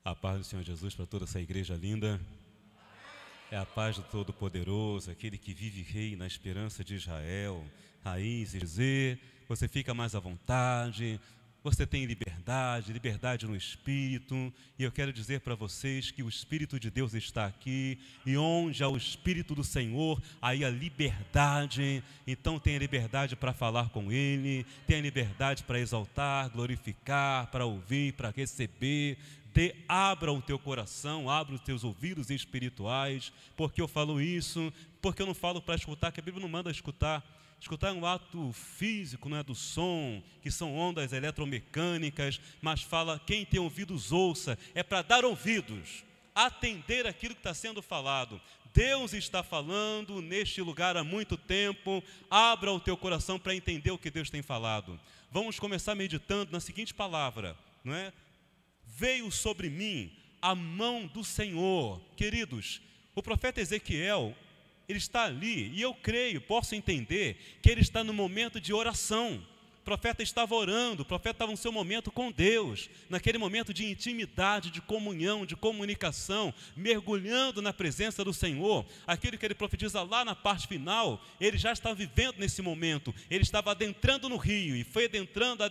A paz do Senhor Jesus para toda essa igreja linda. É a paz do Todo-Poderoso, aquele que vive e reina na esperança de Israel. Raiz e dizer, você fica mais à vontade, você tem liberdade, liberdade no Espírito. E eu quero dizer para vocês que o Espírito de Deus está aqui. E onde há o Espírito do Senhor, aí a liberdade. Então tenha liberdade para falar com Ele, tenha liberdade para exaltar, glorificar, para ouvir, para receber. Abra o teu coração, abra os teus ouvidos espirituais. Porque eu falo isso? Porque eu não falo para escutar, que a Bíblia não manda escutar. Escutar é um ato físico, não é do som, que são ondas eletromecânicas, mas fala, quem tem ouvidos ouça, é para dar ouvidos, atender aquilo que está sendo falado. Deus está falando neste lugar há muito tempo. Abra o teu coração para entender o que Deus tem falado. Vamos começar meditando na seguinte palavra, não é? Veio sobre mim a mão do Senhor. Queridos, o profeta Ezequiel, ele está ali, e eu creio, posso entender, que ele está no momento de oração. O profeta estava orando, o profeta estava no seu momento com Deus, naquele momento de intimidade, de comunhão, de comunicação, mergulhando na presença do Senhor. Aquilo que ele profetiza lá na parte final, ele já estava vivendo nesse momento. Ele estava adentrando no rio, e foi adentrando,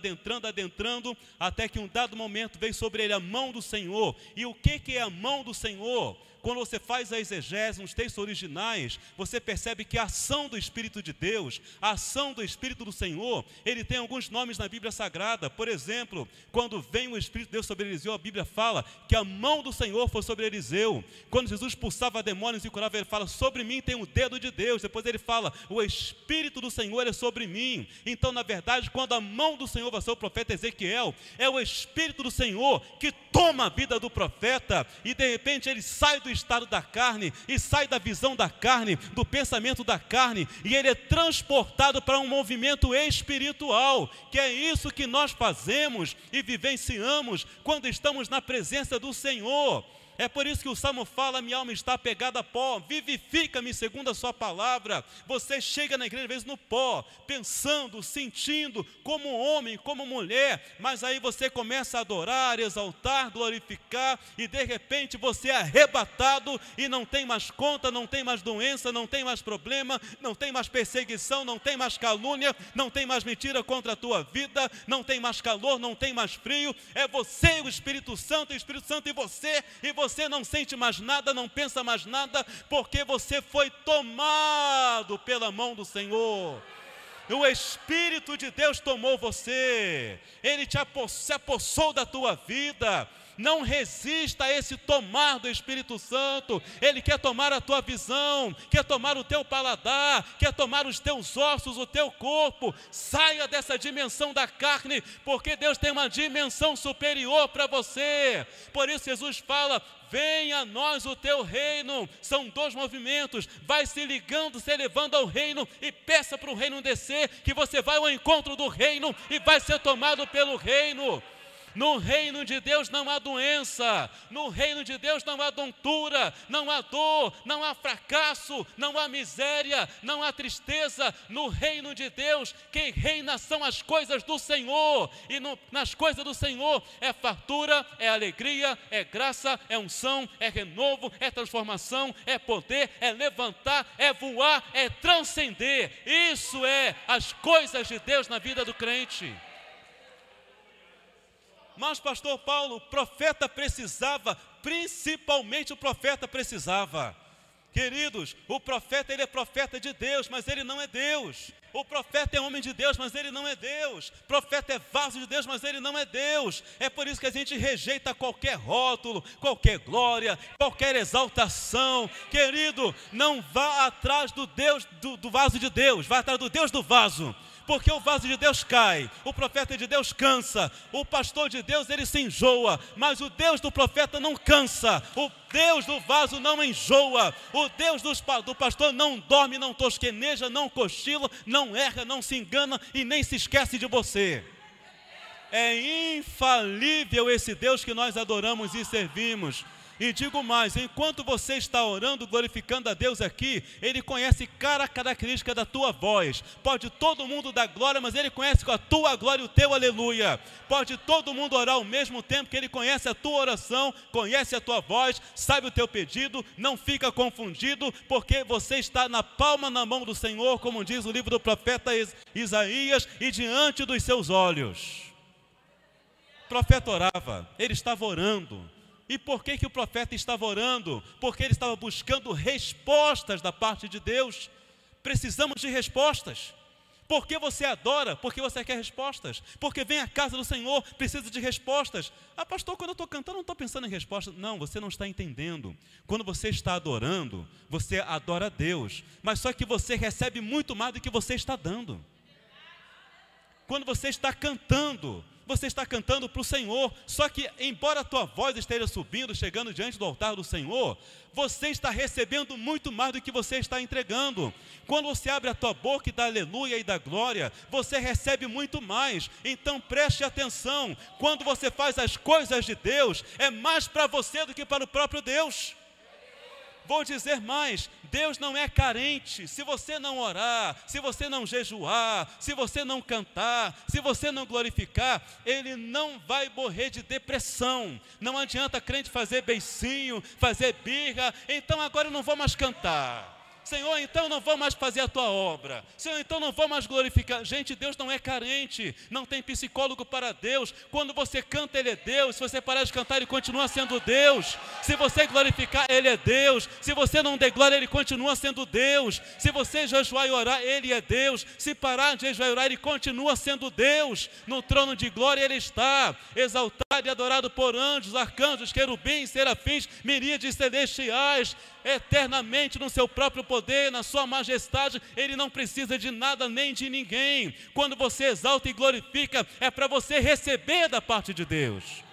até que um dado momento veio sobre ele a mão do Senhor. E o que é a mão do Senhor? Quando você faz a exegese nos textos originais, você percebe que a ação do Espírito de Deus, a ação do Espírito do Senhor, ele tem alguns nomes na Bíblia Sagrada. Por exemplo, quando vem o Espírito de Deus sobre Eliseu, a Bíblia fala que a mão do Senhor foi sobre Eliseu. Quando Jesus expulsava demônios e curava, ele fala, sobre mim tem o dedo de Deus. Depois ele fala, o Espírito do Senhor é sobre mim. Então, na verdade, quando a mão do Senhor vai sobre o profeta Ezequiel, é o Espírito do Senhor que toma a vida do profeta, e de repente ele sai do estado da carne, e sai da visão da carne, do pensamento da carne, e ele é transportado para um movimento espiritual, que é isso que nós fazemos e vivenciamos quando estamos na presença do Senhor. É por isso que o Salmo fala, minha alma está apegada a pó, vivifica-me segundo a sua palavra. Você chega na igreja, às vezes no pó, pensando, sentindo, como homem, como mulher, mas aí você começa a adorar, exaltar, glorificar, e de repente você é arrebatado, e não tem mais conta, não tem mais doença, não tem mais problema, não tem mais perseguição, não tem mais calúnia, não tem mais mentira contra a tua vida, não tem mais calor, não tem mais frio. É você e o Espírito Santo e você não sente mais nada, não pensa mais nada, porque você foi tomado pela mão do Senhor. O Espírito de Deus tomou você, ele se apossou da tua vida. Não resista a esse tomar do Espírito Santo. Ele quer tomar a tua visão, quer tomar o teu paladar, quer tomar os teus ossos, o teu corpo. Saia dessa dimensão da carne, porque Deus tem uma dimensão superior para você. Por isso Jesus fala, venha a nós o teu reino. São dois movimentos, vai se ligando, se elevando ao reino, e peça para o reino descer, que você vai ao encontro do reino e vai ser tomado pelo reino. No reino de Deus não há doença, no reino de Deus não há tontura, não há dor, não há fracasso, não há miséria, não há tristeza. No reino de Deus, quem reina são as coisas do Senhor, e nas coisas do Senhor é fartura, é alegria, é graça, é unção, é renovo, é transformação, é poder, é levantar, é voar, é transcender. Isso é as coisas de Deus na vida do crente. Mas, pastor Paulo, o profeta precisava, principalmente o profeta precisava. Queridos, o profeta, ele é profeta de Deus, mas ele não é Deus. O profeta é homem de Deus, mas ele não é Deus. O profeta é vaso de Deus, mas ele não é Deus. É por isso que a gente rejeita qualquer rótulo, qualquer glória, qualquer exaltação. Querido, não vá atrás do Deus, do vaso de Deus, vá atrás do Deus do vaso. Porque o vaso de Deus cai, o profeta de Deus cansa, o pastor de Deus ele se enjoa, mas o Deus do profeta não cansa, o Deus do vaso não enjoa, o Deus do pastor não dorme, não tosqueneja, não cochila, não erra, não se engana e nem se esquece de você. É infalível esse Deus que nós adoramos e servimos. E digo mais, enquanto você está orando, glorificando a Deus aqui, Ele conhece cada característica da tua voz. Pode todo mundo dar glória, mas Ele conhece com a tua glória o teu aleluia. Pode todo mundo orar ao mesmo tempo, que Ele conhece a tua oração, conhece a tua voz, sabe o teu pedido, não fica confundido, porque você está na palma na mão do Senhor, como diz o livro do profeta Isaías, e diante dos seus olhos. O profeta orava, ele estava orando. E por que o profeta estava orando? Porque ele estava buscando respostas da parte de Deus. Precisamos de respostas. Por que você adora? Porque você quer respostas. Porque vem à casa do Senhor, precisa de respostas. Ah, pastor, quando eu estou cantando, não estou pensando em respostas. Não, você não está entendendo. Quando você está adorando, você adora a Deus. Mas só que você recebe muito mais do que você está dando. Quando você está cantando para o Senhor, só que embora a tua voz esteja subindo, chegando diante do altar do Senhor, você está recebendo muito mais do que você está entregando. Quando você abre a tua boca e dá aleluia e dá glória, você recebe muito mais. Então preste atenção, quando você faz as coisas de Deus, é mais para você do que para o próprio Deus. Vou dizer mais, Deus não é carente. Se você não orar, se você não jejuar, se você não cantar, se você não glorificar, Ele não vai morrer de depressão. Não adianta crente fazer beicinho, fazer birra, então agora eu não vou mais cantar. Senhor, então não vou mais fazer a tua obra. Senhor, então não vou mais glorificar. Gente, Deus não é carente, não tem psicólogo para Deus. Quando você canta, Ele é Deus. Se você parar de cantar, Ele continua sendo Deus. Se você glorificar, Ele é Deus. Se você não der glória, Ele continua sendo Deus. Se você jejuar e orar, Ele é Deus. Se parar de jejuar e orar, Ele continua sendo Deus. No trono de glória Ele está, exaltado e adorado por anjos, arcanjos, querubins, serafins, miríades celestiais, eternamente no seu próprio poder, na sua majestade. Ele não precisa de nada nem de ninguém. Quando você exalta e glorifica, é para você receber da parte de Deus,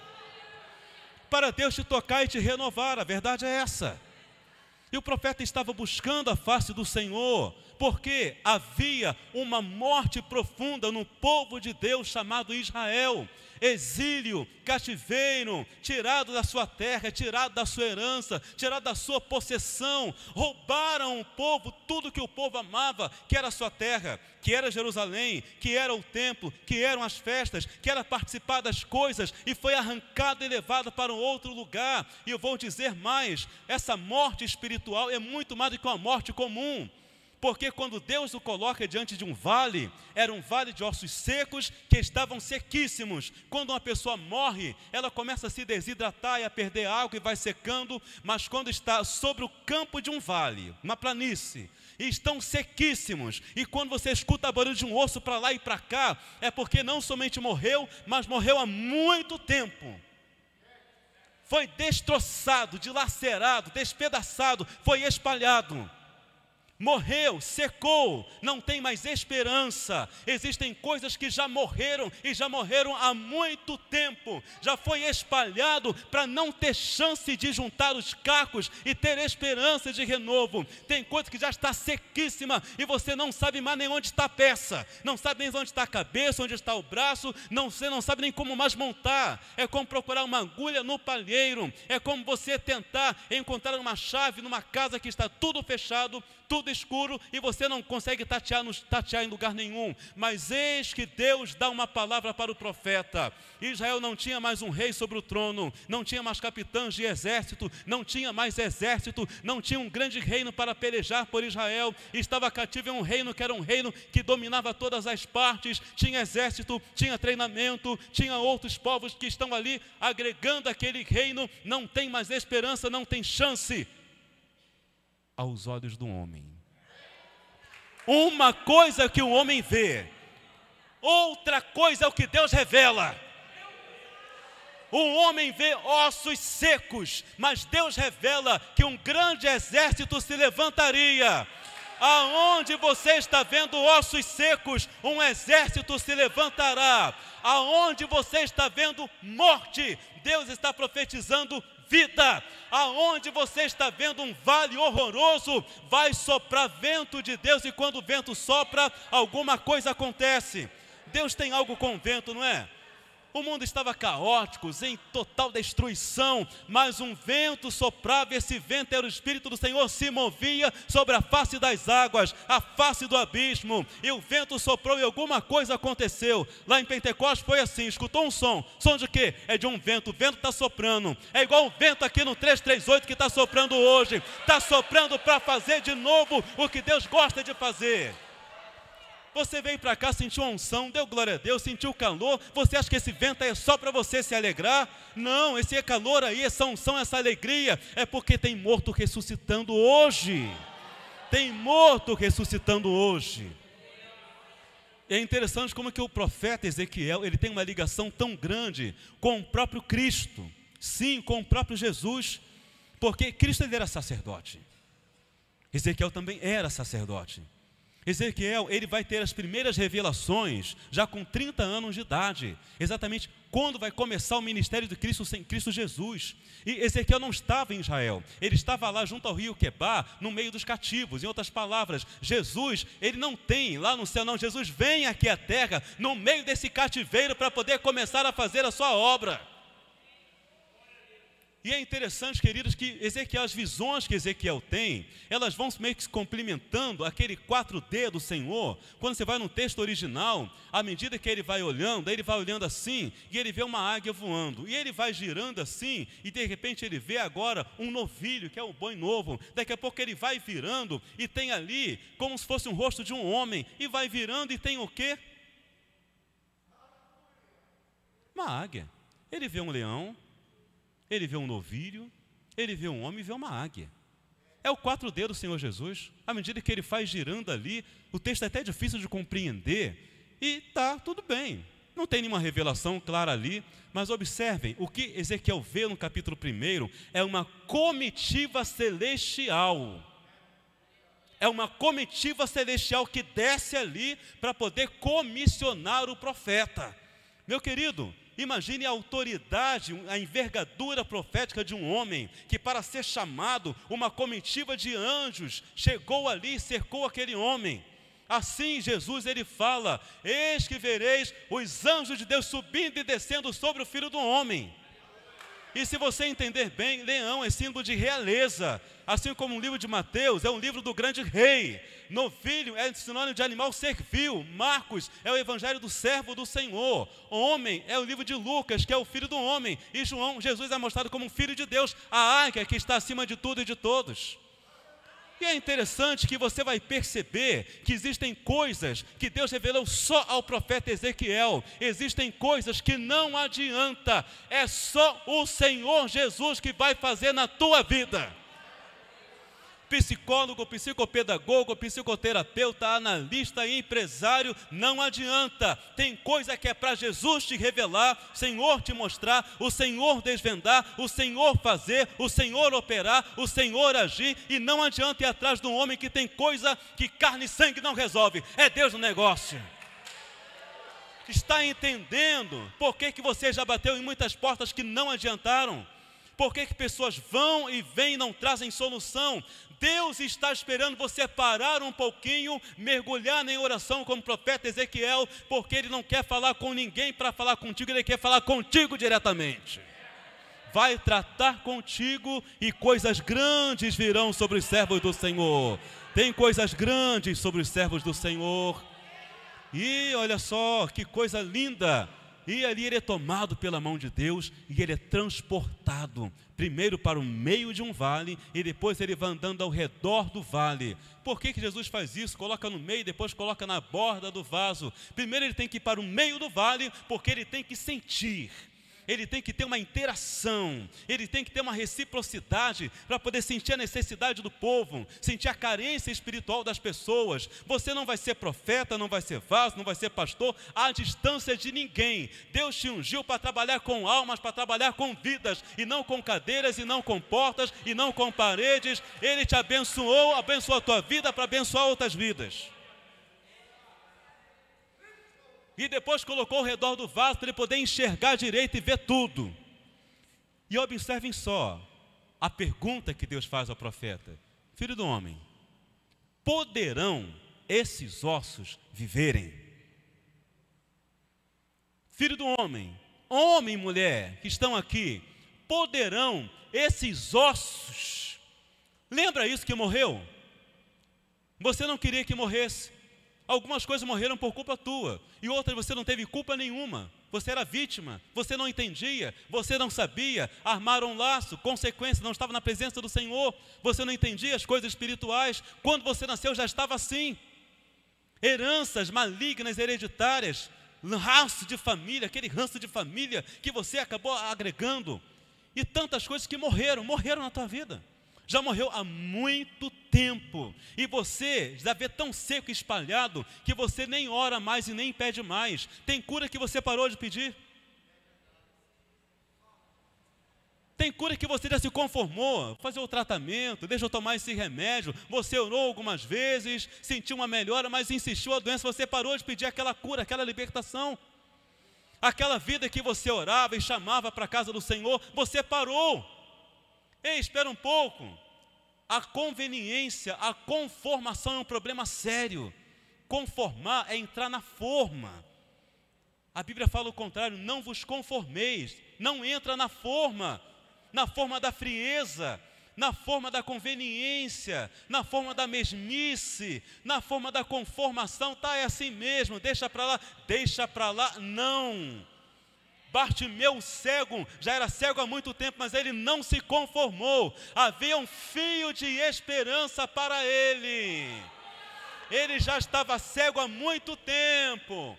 para Deus te tocar e te renovar. A verdade é essa. E o profeta estava buscando a face do Senhor, porque havia uma morte profunda no povo de Deus chamado Israel. Exílio, cativeiro, tirado da sua terra, tirado da sua herança, tirado da sua possessão. Roubaram o povo tudo que o povo amava, que era a sua terra, que era Jerusalém, que era o templo, que eram as festas, que era participar das coisas, e foi arrancado e levado para um outro lugar. E eu vou dizer mais, essa morte espiritual é muito mais do que uma morte comum. Porque quando Deus o coloca diante de um vale, era um vale de ossos secos que estavam sequíssimos. Quando uma pessoa morre, ela começa a se desidratar e a perder água e vai secando. Mas quando está sobre o campo de um vale, uma planície, e estão sequíssimos, e quando você escuta o barulho de um osso para lá e para cá, é porque não somente morreu, mas morreu há muito tempo. Foi destroçado, dilacerado, despedaçado, foi espalhado. Morreu, secou, não tem mais esperança. Existem coisas que já morreram e já morreram há muito tempo. Já foi espalhado para não ter chance de juntar os cacos e ter esperança de renovo. Tem coisa que já está sequíssima e você não sabe mais nem onde está a peça. Não sabe nem onde está a cabeça, onde está o braço. Você não sabe nem como mais montar. É como procurar uma agulha no palheiro. É como você tentar encontrar uma chave numa casa que está tudo fechado, tudo escuro, e você não consegue tatear em lugar nenhum. Mas eis que Deus dá uma palavra para o profeta. Israel não tinha mais um rei sobre o trono, não tinha mais capitães de exército, não tinha mais exército, não tinha um grande reino para pelejar por Israel. Estava cativo em um reino que era um reino que dominava todas as partes, tinha exército, tinha treinamento, tinha outros povos que estão ali agregando aquele reino. Não tem mais esperança, não tem chance aos olhos do homem. Uma coisa é o que o homem vê, outra coisa é o que Deus revela. O homem vê ossos secos, mas Deus revela que um grande exército se levantaria. Aonde você está vendo ossos secos, um exército se levantará. Aonde você está vendo morte, Deus está profetizando vida. Aonde você está vendo um vale horroroso, vai soprar vento de Deus, e quando o vento sopra, alguma coisa acontece. Deus tem algo com o vento, não é? O mundo estava caótico, em total destruição, mas um vento soprava, e esse vento era o Espírito do Senhor, se movia sobre a face das águas, a face do abismo, e o vento soprou e alguma coisa aconteceu. Lá em Pentecostes foi assim, escutou um som de quê? É de um vento, o vento está soprando, é igual o vento aqui no 338 que está soprando hoje, está soprando para fazer de novo o que Deus gosta de fazer. Você veio para cá, sentiu a unção, deu glória a Deus, sentiu o calor. Você acha que esse vento aí é só para você se alegrar? Não, esse calor aí, essa unção, essa alegria, é porque tem morto ressuscitando hoje. Tem morto ressuscitando hoje. É interessante como que o profeta Ezequiel, ele tem uma ligação tão grande com o próprio Cristo. Sim, com o próprio Jesus. Porque Cristo ele era sacerdote. Ezequiel também era sacerdote. Ezequiel, ele vai ter as primeiras revelações já com 30 anos de idade, exatamente quando vai começar o ministério de Cristo Jesus. E Ezequiel não estava em Israel, ele estava lá junto ao rio Quebar, no meio dos cativos. Em outras palavras, Jesus, ele não tem lá no céu, não. Jesus vem aqui à terra, no meio desse cativeiro, para poder começar a fazer a sua obra. E é interessante, queridos, que Ezequiel, as visões que Ezequiel tem, elas vão meio que se complementando aquele 4D do Senhor. Quando você vai no texto original, à medida que ele vai olhando assim, e ele vê uma águia voando, e ele vai girando assim, e de repente ele vê agora um novilho, que é um boi novo. Daqui a pouco ele vai virando, e tem ali, como se fosse um rosto de um homem, e vai virando, e tem o quê? Uma águia. Ele vê um leão, ele vê um novilho, ele vê um homem e vê uma águia. É o 4D do Senhor Jesus. À medida que ele faz girando ali, o texto é até difícil de compreender, e tá, tudo bem. Não tem nenhuma revelação clara ali, mas observem, o que Ezequiel vê no capítulo 1 é uma comitiva celestial. É uma comitiva celestial que desce ali para poder comissionar o profeta. Meu querido, imagine a autoridade, a envergadura profética de um homem que, para ser chamado, uma comitiva de anjos chegou ali e cercou aquele homem. Assim Jesus, ele fala: eis que vereis os anjos de Deus subindo e descendo sobre o Filho do Homem. E se você entender bem, leão é símbolo de realeza, assim como o livro de Mateus é um livro do grande rei. Novilho é sinônimo de animal servil. Marcos é o evangelho do servo do Senhor. Homem é o livro de Lucas, que é o filho do homem. E João, Jesus é mostrado como um filho de Deus, a águia que está acima de tudo e de todos. E é interessante que você vai perceber que existem coisas que Deus revelou só ao profeta Ezequiel. Existem coisas que não adianta, é só o Senhor Jesus que vai fazer na tua vida. Psicólogo, psicopedagogo, psicoterapeuta, analista e empresário, não adianta. Tem coisa que é para Jesus te revelar, o Senhor te mostrar, o Senhor desvendar, o Senhor fazer, o Senhor operar, o Senhor agir. E não adianta ir atrás de um homem que tem coisa que carne e sangue não resolve. É Deus no negócio. Está entendendo por que você já bateu em muitas portas que não adiantaram? Por que pessoas vão e vêm e não trazem solução? Deus está esperando você parar um pouquinho, mergulhar em oração como o profeta Ezequiel, porque Ele não quer falar com ninguém para falar contigo, Ele quer falar contigo diretamente. Vai tratar contigo e coisas grandes virão sobre os servos do Senhor. Tem coisas grandes sobre os servos do Senhor. E olha só, que coisa linda! E ali ele é tomado pela mão de Deus e ele é transportado primeiro para o meio de um vale e depois ele vai andando ao redor do vale. Por que Jesus faz isso? Coloca no meio e depois coloca na borda do vaso. Primeiro ele tem que ir para o meio do vale porque ele tem que sentir. Ele tem que ter uma interação, ele tem que ter uma reciprocidade para poder sentir a necessidade do povo, sentir a carência espiritual das pessoas. Você não vai ser profeta, não vai ser vaso, não vai ser pastor à distância de ninguém. Deus te ungiu para trabalhar com almas, para trabalhar com vidas, e não com cadeiras, e não com portas, e não com paredes. Ele te abençoou a tua vida para abençoar outras vidas. E depois colocou ao redor do vaso para ele poder enxergar direito e ver tudo. E observem só a pergunta que Deus faz ao profeta: filho do homem, poderão esses ossos viverem? Filho do homem, homem e mulher que estão aqui, poderão esses ossos, lembra isso que morreu? Você não queria que morresse. Algumas coisas morreram por culpa tua, e outras você não teve culpa nenhuma. Você era vítima, você não entendia, você não sabia, armaram um laço, consequência, não estava na presença do Senhor, você não entendia as coisas espirituais. Quando você nasceu já estava assim. Heranças malignas, hereditárias, ranço de família, aquele ranço de família que você acabou agregando, e tantas coisas que morreram na tua vida. Já morreu há muito tempo, e você já vê tão seco e espalhado, que você nem ora mais e nem pede mais. Tem cura que você parou de pedir. Tem cura que você já se conformou, fazer o tratamento, deixa eu tomar esse remédio. Você orou algumas vezes, sentiu uma melhora, mas insistiu a doença, você parou de pedir aquela cura, aquela libertação. Aquela vida que você orava e chamava para a casa do Senhor, você parou. Ei, espera um pouco. A conveniência, a conformação é um problema sério. Conformar é entrar na forma. A Bíblia fala o contrário: não vos conformeis. Não entra na forma da frieza, na forma da conveniência, na forma da mesmice, na forma da conformação. Tá, é assim mesmo, deixa para lá, não. Bartimeu cego, já era cego há muito tempo, mas ele não se conformou. Havia um fio de esperança para ele. Ele já estava cego há muito tempo.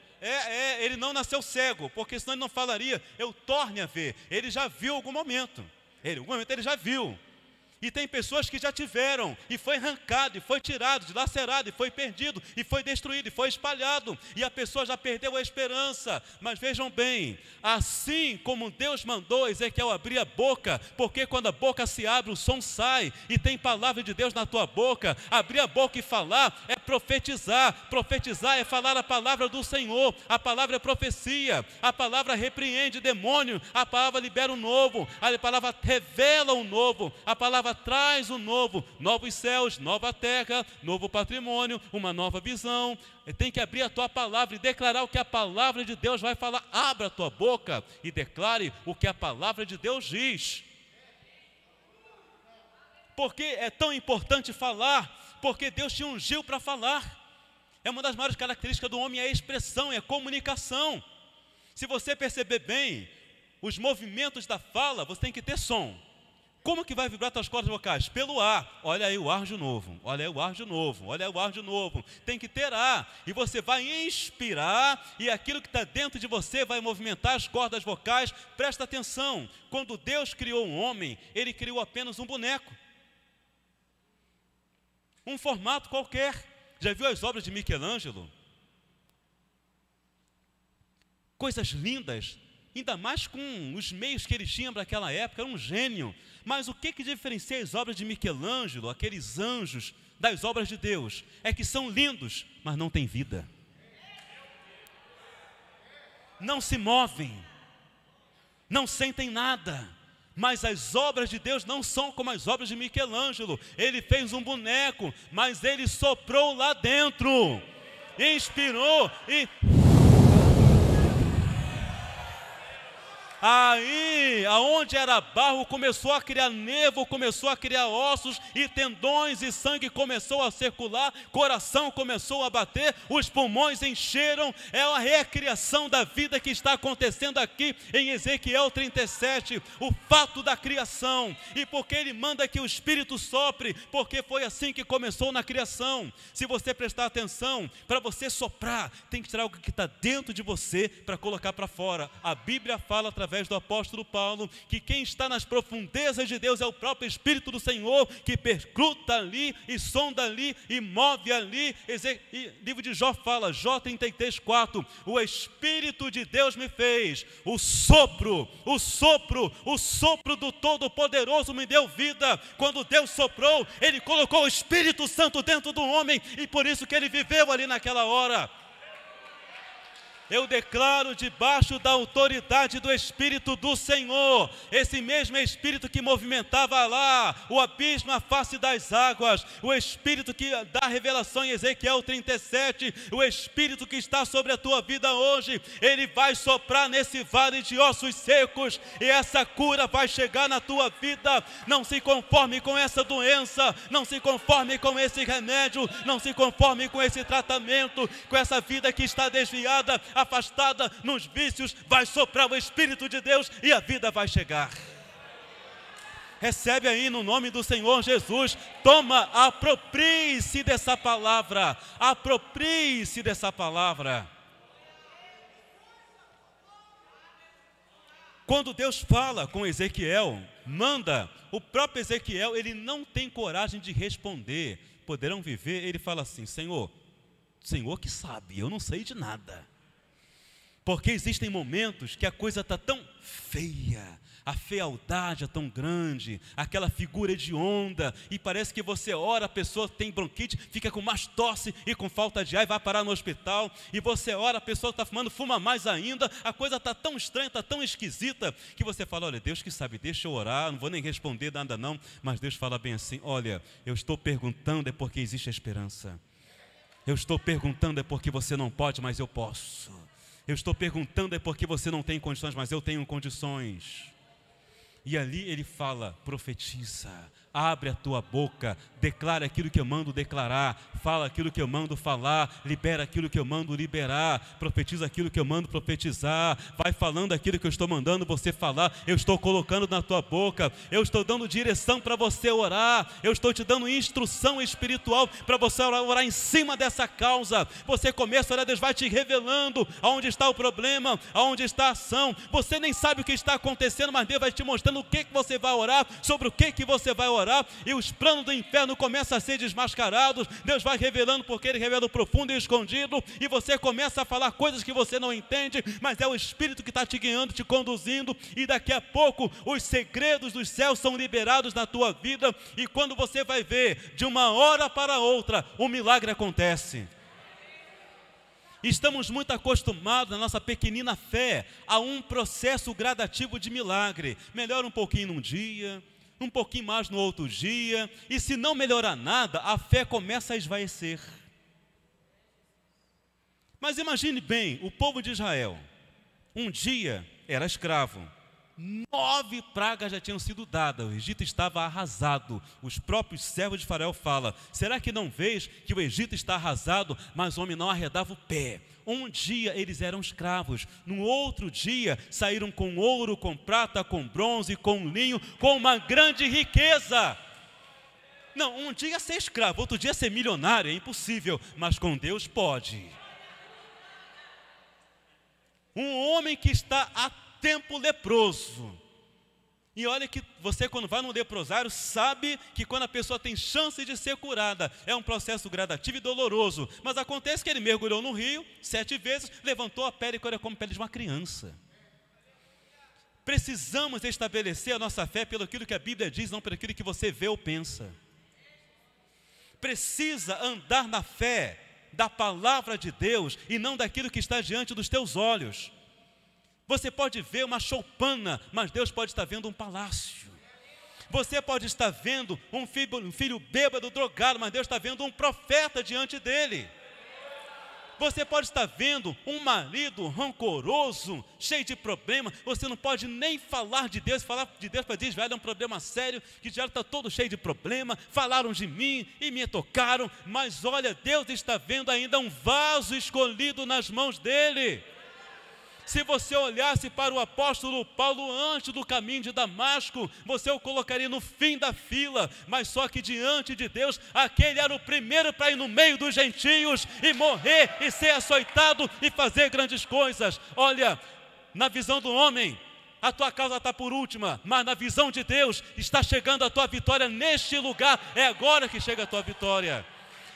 Ele não nasceu cego, porque senão ele não falaria, eu torne a ver. Ele já viu algum momento. Ele já viu. E tem pessoas que já tiveram, e foi arrancado, e foi tirado, dilacerado, e foi perdido, e foi destruído, e foi espalhado, e a pessoa já perdeu a esperança. Mas vejam bem, assim como Deus mandou Ezequiel abrir a boca, porque quando a boca se abre, o som sai, e tem palavra de Deus na tua boca. Abrir a boca e falar é profetizar. Profetizar é falar a palavra do Senhor. A palavra é profecia, a palavra repreende demônio, a palavra libera o novo, a palavra revela o novo, a palavra traz o novo, novos céus, nova terra, novo patrimônio, uma nova visão. Tem que abrir a tua palavra e declarar o que a palavra de Deus vai falar. Abra a tua boca e declare o que a palavra de Deus diz. Por que é tão importante falar? Porque Deus te ungiu para falar. É uma das maiores características do homem, é a expressão, é a comunicação. Se você perceber bem os movimentos da fala, você tem que ter som. Como que vai vibrar suas cordas vocais? Pelo ar. Olha aí o ar de novo, olha aí o ar de novo, olha aí o ar de novo. Tem que ter ar, e você vai inspirar, e aquilo que está dentro de você vai movimentar as cordas vocais. Presta atenção, quando Deus criou um homem, Ele criou apenas um boneco, um formato qualquer. Já viu as obras de Michelangelo? Coisas lindas, ainda mais com os meios que ele tinha para aquela época. Era um gênio. Mas o que diferencia as obras de Michelangelo, aqueles anjos, das obras de Deus? É que são lindos, mas não têm vida. Não se movem, não sentem nada. Mas as obras de Deus não são como as obras de Michelangelo. Ele fez um boneco, mas ele soprou lá dentro, inspirou e... Aí, aonde era barro, começou a criar nervo, começou a criar ossos e tendões, e sangue começou a circular, coração começou a bater, os pulmões encheram. É a recriação da vida que está acontecendo aqui em Ezequiel 37, o fato da criação. E porque ele manda que o Espírito sopre, porque foi assim que começou na criação. Se você prestar atenção, para você soprar, tem que tirar algo que está dentro de você para colocar para fora. A Bíblia fala através do apóstolo Paulo que quem está nas profundezas de Deus é o próprio Espírito do Senhor, que perscruta ali e sonda ali e move ali. E livro de Jó fala, Jó 33:4, o Espírito de Deus me fez, o sopro do Todo-Poderoso me deu vida. Quando Deus soprou, Ele colocou o Espírito Santo dentro do homem, e por isso que ele viveu ali naquela hora. Eu declaro debaixo da autoridade do Espírito do Senhor, esse mesmo Espírito que movimentava lá o abismo à face das águas, o Espírito que dá revelação em Ezequiel 37, o Espírito que está sobre a tua vida hoje, ele vai soprar nesse vale de ossos secos, e essa cura vai chegar na tua vida. Não se conforme com essa doença, não se conforme com esse remédio, não se conforme com esse tratamento, com essa vida que está desviada, afastada nos vícios. Vai soprar o Espírito de Deus e a vida vai chegar. Recebe aí no nome do Senhor Jesus. Toma, aproprie-se dessa palavra, aproprie-se dessa palavra. Quando Deus fala com Ezequiel, manda, o próprio Ezequiel, ele não tem coragem de responder. Poderão viver? Ele fala assim: Senhor que sabe, eu não sei de nada. Porque existem momentos que a coisa está tão feia, a fealdade é tão grande, aquela figura hedionda, e parece que você ora, a pessoa tem bronquite, fica com mais tosse e com falta de ar e vai parar no hospital, e você ora, a pessoa está fumando, fuma mais ainda, a coisa está tão estranha, está tão esquisita, que você fala: olha, Deus que sabe, deixa eu orar, não vou nem responder nada não, mas Deus fala bem assim: olha, eu estou perguntando é porque existe a esperança, eu estou perguntando é porque você não pode, mas eu posso, eu estou perguntando é porque você não tem condições, mas eu tenho condições. E ali ele fala: profetiza, abre a tua boca, declara aquilo que eu mando declarar, fala aquilo que eu mando falar, libera aquilo que eu mando liberar, profetiza aquilo que eu mando profetizar, vai falando aquilo que eu estou mandando você falar, eu estou colocando na tua boca, eu estou dando direção para você orar, eu estou te dando instrução espiritual para você orar em cima dessa causa. Você começa a orar, Deus vai te revelando aonde está o problema, aonde está a ação, você nem sabe o que está acontecendo, mas Deus vai te mostrando o que você vai orar, sobre o que você vai orar, e os planos do inferno começam a ser desmascarados. Deus vai revelando, porque Ele revela o profundo e o escondido, e você começa a falar coisas que você não entende, mas é o Espírito que está te guiando, te conduzindo, e daqui a pouco os segredos dos céus são liberados na tua vida, e quando você vai ver, de uma hora para outra, um milagre acontece. Estamos muito acostumados na nossa pequenina fé a um processo gradativo de milagre. Melhora um pouquinho num dia, um pouquinho mais no outro dia, e se não melhorar nada, a fé começa a esvaecer. Mas imagine bem, o povo de Israel, um dia era escravo, 9 pragas já tinham sido dadas, o Egito estava arrasado. Os próprios servos de Faraó falam: será que não vês que o Egito está arrasado, mas o homem não arredava o pé? Um dia eles eram escravos, no outro dia saíram com ouro, com prata, com bronze, com linho, com uma grande riqueza. Não, um dia ser escravo, outro dia ser milionário, é impossível, mas com Deus pode. Um homem que está há tempo leproso, e olha que você, quando vai no leprosário, sabe que quando a pessoa tem chance de ser curada, é um processo gradativo e doloroso, mas acontece que ele mergulhou no rio 7 vezes, levantou a pele e era como a pele de uma criança. Precisamos estabelecer a nossa fé pelo aquilo que a Bíblia diz, não pelo aquilo que você vê ou pensa. Precisa andar na fé da palavra de Deus e não daquilo que está diante dos teus olhos. Você pode ver uma choupana, mas Deus pode estar vendo um palácio. Você pode estar vendo um filho bêbado, drogado, mas Deus está vendo um profeta diante dele. Você pode estar vendo um marido rancoroso, cheio de problema. Você não pode nem falar de Deus para dizer: velho, é um problema sério, que já está todo cheio de problema, falaram de mim e me tocaram. Mas olha, Deus está vendo ainda um vaso escolhido nas mãos dele. Se você olhasse para o apóstolo Paulo antes do caminho de Damasco, você o colocaria no fim da fila, mas só que diante de Deus, aquele era o primeiro para ir no meio dos gentios e morrer e ser açoitado e fazer grandes coisas. Olha, na visão do homem, a tua causa está por última, mas na visão de Deus, está chegando a tua vitória neste lugar, é agora que chega a tua vitória.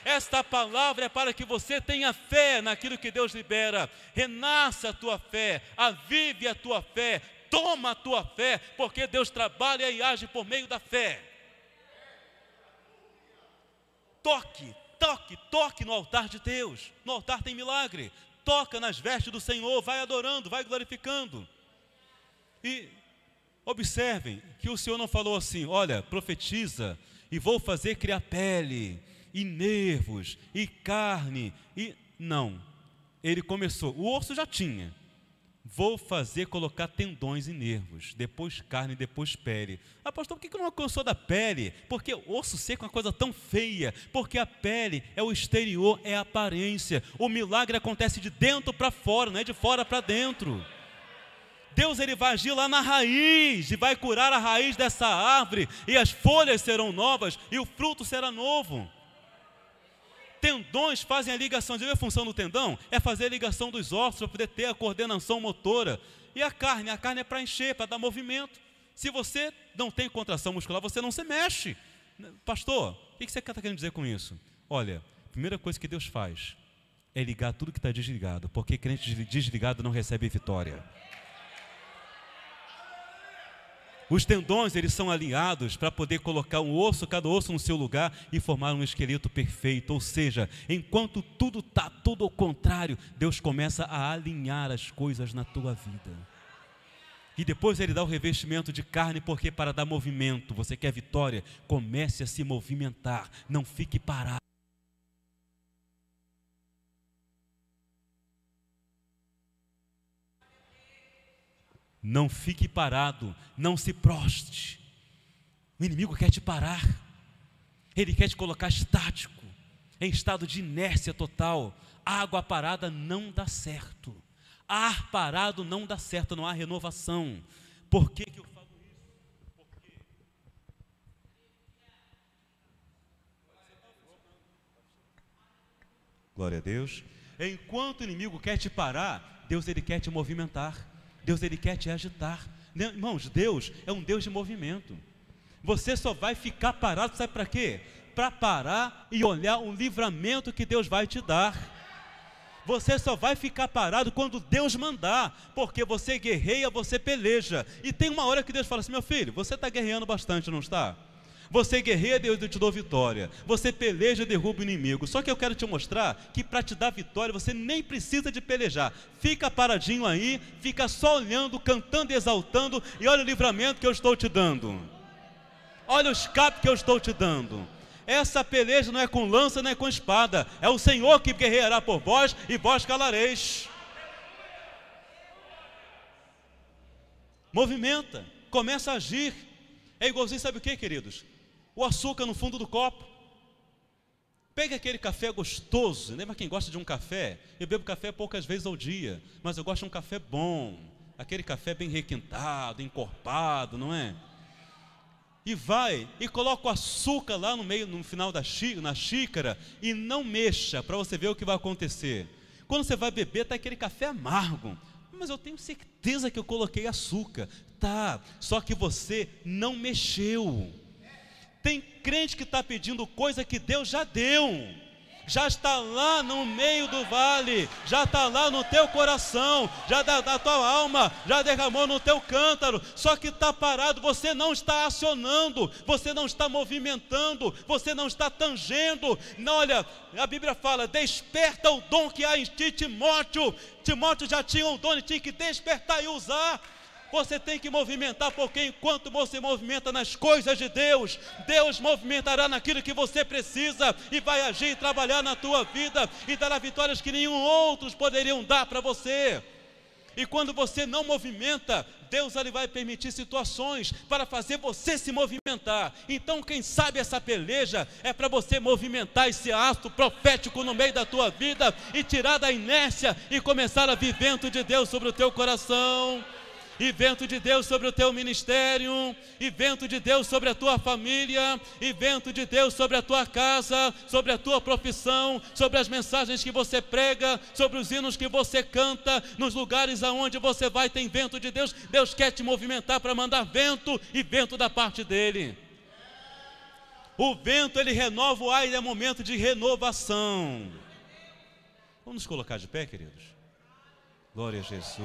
Esta palavra é para que você tenha fé naquilo que Deus libera. Renasça a tua fé, avive a tua fé, toma a tua fé, porque Deus trabalha e age por meio da fé. Toque no altar de Deus. No altar tem milagre. toca nas vestes do Senhor, vai adorando, vai glorificando. E observem que o Senhor não falou assim: olha, profetiza e vou fazer criar pele, e nervos, e carne, e... Não, ele começou, o osso já tinha. Vou fazer colocar tendões e nervos, depois carne, depois pele. Pastor, por que não alcançou da pele? Porque osso seco é uma coisa tão feia, porque a pele é o exterior, é a aparência. O milagre acontece de dentro para fora, não é de fora para dentro. Deus, ele vai agir lá na raiz, e vai curar a raiz dessa árvore, e as folhas serão novas, e o fruto será novo. Tendões fazem a ligação. A função do tendão é fazer a ligação dos ossos, para poder ter a coordenação motora. E a carne é para encher, para dar movimento. Se você não tem contração muscular, você não se mexe. Pastor, o que você está querendo dizer com isso? Olha, a primeira coisa que Deus faz é ligar tudo que está desligado, porque crente desligado não recebe vitória. Os tendões, eles são alinhados para poder colocar cada osso no seu lugar e formar um esqueleto perfeito. Ou seja, enquanto tudo está tudo ao contrário, Deus começa a alinhar as coisas na tua vida. E depois ele dá o revestimento de carne, porque para dar movimento, você quer vitória, comece a se movimentar, não fique parado. Não fique parado, não se proste. O inimigo quer te parar, ele quer te colocar estático, em estado de inércia total. Água parada não dá certo, ar parado não dá certo, não há renovação. Por que eu falo isso? Porque glória a Deus. Enquanto o inimigo quer te parar, Deus, ele quer te movimentar. Deus, ele quer te agitar. Irmãos, Deus é um Deus de movimento. Você só vai ficar parado, sabe para quê? Para parar e olhar o livramento que Deus vai te dar. Você só vai ficar parado quando Deus mandar, porque você guerreia, você peleja. E tem uma hora que Deus fala assim: meu filho, você está guerreando bastante, não está? Você guerreia, Deus, eu te dou vitória. Você peleja, derruba o inimigo. Só que eu quero te mostrar que para te dar vitória, você nem precisa de pelejar. Fica paradinho aí, fica só olhando, cantando e exaltando, e olha o livramento que eu estou te dando. Olha o escape que eu estou te dando. Essa peleja não é com lança, não é com espada. É o Senhor que guerreará por vós, e vós calareis. Movimenta, começa a agir. É igualzinho, sabe o que, queridos? O açúcar no fundo do copo. Pega aquele café gostoso. Lembra quem gosta de um café? Eu bebo café poucas vezes ao dia, mas eu gosto de um café bom, aquele café bem requintado, encorpado, não é? E vai e coloca o açúcar lá no meio, no final na xícara, e não mexa, para você ver o que vai acontecer. Quando você vai beber, está aquele café amargo. Mas eu tenho certeza que eu coloquei açúcar. Tá, só que você não mexeu. Tem crente que está pedindo coisa que Deus já deu, já está lá no meio do vale, já está lá no teu coração, já da tua alma, já derramou no teu cântaro, só que está parado, você não está acionando, você não está movimentando, você não está tangendo. Não, olha, a Bíblia fala: desperta o dom que há em ti, Timóteo. Timóteo já tinha um dom e tinha que despertar e usar. Você tem que movimentar, porque enquanto você movimenta nas coisas de Deus, Deus movimentará naquilo que você precisa, e vai agir e trabalhar na tua vida, e dará vitórias que nenhum outros poderiam dar para você. E quando você não movimenta, Deus, ele vai permitir situações para fazer você se movimentar. Então, quem sabe essa peleja é para você movimentar esse ato profético no meio da tua vida, e tirar da inércia, e começar a vir vento de Deus sobre o teu coração, e vento de Deus sobre o teu ministério, e vento de Deus sobre a tua família, e vento de Deus sobre a tua casa, sobre a tua profissão, sobre as mensagens que você prega, sobre os hinos que você canta, nos lugares aonde você vai tem vento de Deus. Deus quer te movimentar para mandar vento, e vento da parte dele. O vento, ele renova o ar, e é momento de renovação. Vamos nos colocar de pé, queridos? Glória a Jesus.